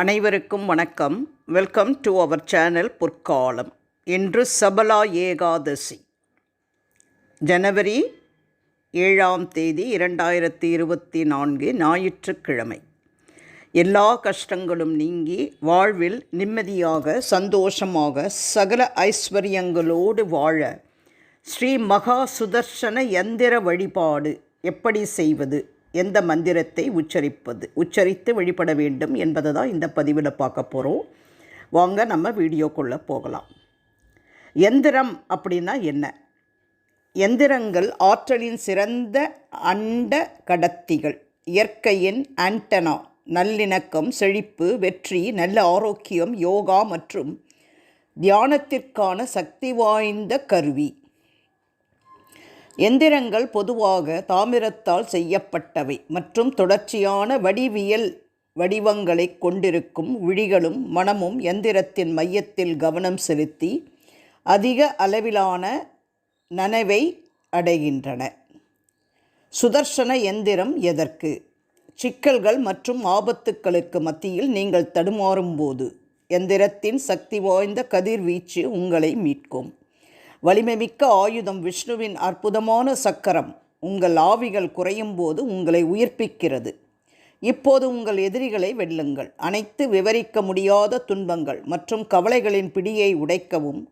அனைவருக்கும் வணக்கம். Welcome to our channel பொற்காலம். இன்று சபலா ஏகாதசி, ஜனவரி 7ஆம் தேதி 2024 ஞாயிற்றுக்கிழமை. எல்லா கஷ்டங்களும் நீங்கி வாழ்வில் நிம்மதியாக சந்தோஷமாக சகல ஐஸ்வர்யங்களோடு வாழ ஸ்ரீ மகா சுதர்சன யந்திர வழிபாடு எப்படி செய்வது, எந்த மந்திரத்தை உச்சரித்து வழிபட வேண்டும் என்பதை தான் இந்த பதிவில் பார்க்க போகிறோம். வாங்க நம்ம வீடியோக்குள்ளே போகலாம். எந்திரம் அப்படின்னா என்ன? எந்திரங்கள் ஆற்றலின் சிறந்த அண்ட கடத்திகள், இயற்கையின் ஆண்டனா, நல்லிணக்கம், செழிப்பு, வெற்றி, நல்ல ஆரோக்கியம், யோகா மற்றும் தியானத்திற்கான சக்தி வாய்ந்த கருவி. எந்திரங்கள் பொதுவாக தாமிரத்தால் செய்யப்பட்டவை மற்றும் தொடர்ச்சியான வடிவியல் வடிவங்களை கொண்டிருக்கும். விழிகளும் மனமும் எந்திரத்தின் மையத்தில் கவனம் செலுத்தி அதிக அளவிலான நனவை அடைகின்றன. சுதர்சன எந்திரம் எதற்கு? சிக்கல்கள் மற்றும் ஆபத்துக்களுக்கு மத்தியில் நீங்கள் தடுமாறும்போது எந்திரத்தின் சக்தி வாய்ந்த கதிர்வீச்சு உங்களை மீட்கும். வலிமைமிக்க ஆயுதம் விஷ்ணுவின் அற்புதமான சக்கரம் உங்கள் ஆவிகள் குறையும் போது உங்களை உயிர்ப்பிக்கிறது. இப்போது உங்கள் எதிரிகளை வெல்லுங்கள். அனைத்து விவரிக்க முடியாத துன்பங்கள் மற்றும் கவலைகளின் பிடியை உடைக்கவும்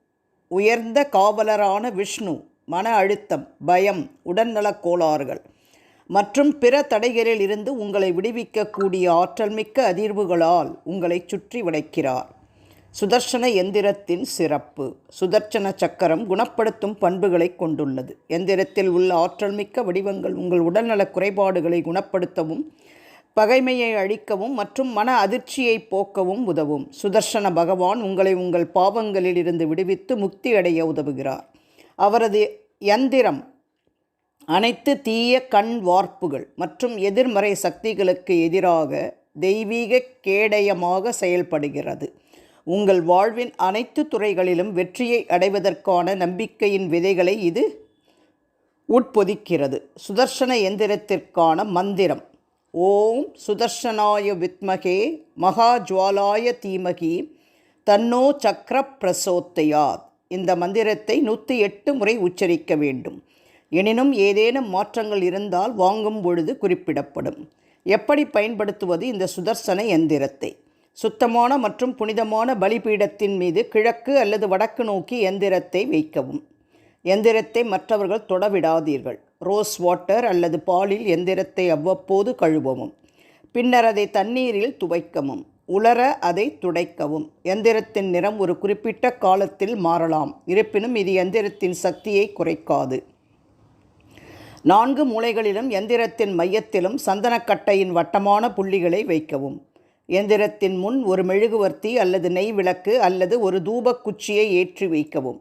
உயர்ந்த காவலரான விஷ்ணு மன அழுத்தம், பயம், உடல்நலக் கோளாறுகள் மற்றும் பிற தடைகளில் இருந்து உங்களை விடுவிக்கக்கூடிய ஆற்றல் மிக்க அதிர்வுகளால் உங்களை சுற்றி வளைக்கிறார். சுதர்சன எந்திரத்தின் சிறப்பு. சுதர்சன சக்கரம் குணப்படுத்தும் பண்புகளை கொண்டுள்ளது. எந்திரத்தில் உள்ள ஆற்றல் மிக்க வடிவங்கள் உங்கள் உடல்நலக் குறைபாடுகளை குணப்படுத்தவும், பகைமையை அழிக்கவும் மற்றும் மன அதிர்ச்சியை போக்கவும் உதவும். சுதர்சன பகவான் உங்களை உங்கள் பாவங்களில் இருந்து விடுவித்து முக்தி அடைய உதவுகிறார். அவரது யந்திரம் அனைத்து தீய கண் வார்ப்புகள் மற்றும் எதிர்மறை சக்திகளுக்கு எதிராக தெய்வீக கேடயமாக செயல்படுகிறது. உங்கள் வாழ்வின் அனைத்து துறைகளிலும் வெற்றியை அடைவதற்கான நம்பிக்கையின் விதைகளை இது உட்பொதிக்கிறது. சுதர்சன எந்திரத்திற்கான மந்திரம்: ஓம் சுதர்சனாய வித்மகே மகாஜ்வாலாய தீமகி தன்னோ சக்கர பிரசோத்தயாத். இந்த மந்திரத்தை 108 முறை உச்சரிக்க வேண்டும். எனினும் ஏதேனும் மாற்றங்கள் இருந்தால் வாங்கும் பொழுது குறிப்பிடப்படும். எப்படி பயன்படுத்துவது இந்த சுதர்சன எந்திரத்தை? சுத்தமான மற்றும் புனிதமான பலிபீடத்தின் மீது கிழக்கு அல்லது வடக்கு நோக்கி எந்திரத்தை வைக்கவும். எந்திரத்தை மற்றவர்கள் தொடவிடாதீர்கள். ரோஸ் வாட்டர் அல்லது பாலில் எந்திரத்தை அவ்வப்போது கழுவவும். பின்னர் அதை தண்ணீரில் துவைக்கவும். உலர அதை துடைக்கவும். எந்திரத்தின் நிறம் ஒரு குறிப்பிட்ட காலத்தில் மாறலாம். இருப்பினும் இது எந்திரத்தின் சக்தியை குறைக்காது. 4 மூலைகளிலும் எந்திரத்தின் மையத்திலும் சந்தனக்கட்டையின் வட்டமான புள்ளிகளை வைக்கவும். எந்திரத்தின் முன் ஒரு மெழுகுவர்த்தி அல்லது நெய் விளக்கு அல்லது ஒரு தூபக்குச்சியை ஏற்றி வைக்கவும்.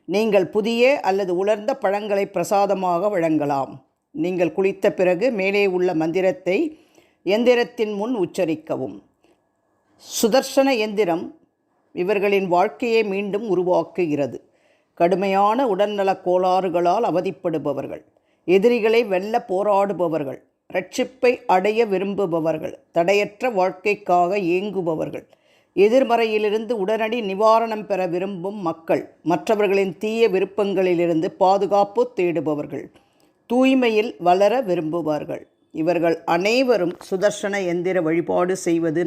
நீங்கள் புதிய அல்லது உலர்ந்த பழங்களை பிரசாதமாக வழங்கலாம். நீங்கள் குளித்த பிறகு மேலே உள்ள மந்திரத்தை எந்திரத்தின் முன் உச்சரிக்கவும். சுதர்சன எந்திரம் இவர்களின் வாழ்க்கையை மீண்டும் உருவாக்குகிறது. கடுமையான உடல்நலக் கோளாறுகளால் அவதிப்படுபவர்கள், எதிரிகளை வெல்ல போராடுபவர்கள், ரட்சிப்பை அடைய விரும்புபவர்கள், தடையற்ற வாழ்க்கைக்காக ஏங்குபவர்கள், எதிர்மறையிலிருந்து உடனடி நிவாரணம் பெற விரும்பும் மக்கள், மற்றவர்களின் தீய விருப்பங்களிலிருந்து பாதுகாப்பு தேடுபவர்கள், தூய்மையில் வளர விரும்புவார்கள். இவர்கள் அனைவரும் சுதர்சன எந்திர வழிபாடு செய்வது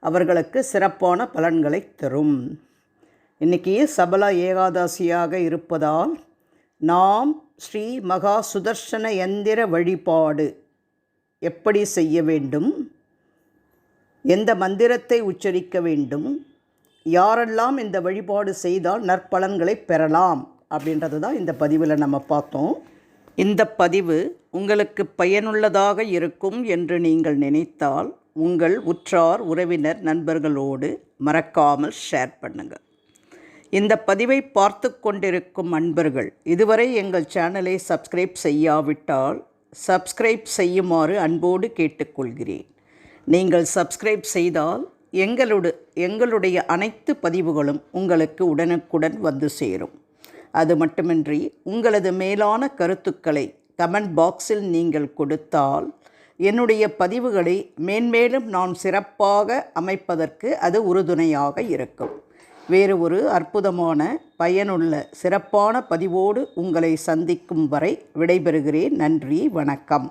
அவர்களுக்கு சிறப்பான பலன்களை தரும். இன்றைக்கி சபலா ஏகாதசியாக இருப்பதால் நாம் ஸ்ரீ மகா சுதர்சன யந்திர வழிபாடு எப்படி செய்ய வேண்டும், எந்த மந்திரத்தை உச்சரிக்க வேண்டும், யாரெல்லாம் இந்த வழிபாடு செய்தால் நற்பலன்களை பெறலாம் அப்படின்றது தான் இந்த பதிவில் நம்ம பார்த்தோம். இந்த பதிவு உங்களுக்கு பயனுள்ளதாக இருக்கும் என்று நீங்கள் நினைத்தால் உங்கள் உற்றார் உறவினர் நண்பர்களோடு மறக்காமல் ஷேர் பண்ணுங்கள். இந்த பதிவை பார்த்து கொண்டிருக்கும் அன்பர்கள் இதுவரை எங்கள் சேனலை சப்ஸ்கிரைப் செய்யாவிட்டால் சப்ஸ்கிரைப் செய்யுமாறு அன்போடு கேட்டுக்கொள்கிறேன். நீங்கள் சப்ஸ்கிரைப் செய்தால் எங்களுடைய அனைத்து பதிவுகளும் உங்களுக்கு உடனுக்குடன் வந்து சேரும். அது மட்டுமின்றி உங்களது மேலான கருத்துக்களை கமெண்ட் பாக்ஸில் நீங்கள் கொடுத்தால் என்னுடைய பதிவுகளை மேன்மேலும் நான் சிறப்பாக அமைப்பதற்கு அது உறுதுணையாக இருக்கும். வேறு ஒரு அற்புதமான பயனுள்ள சிறப்பான பதிவோடு உங்களை சந்திக்கும் வரை விடைபெறுகிறேன். நன்றி, வணக்கம்.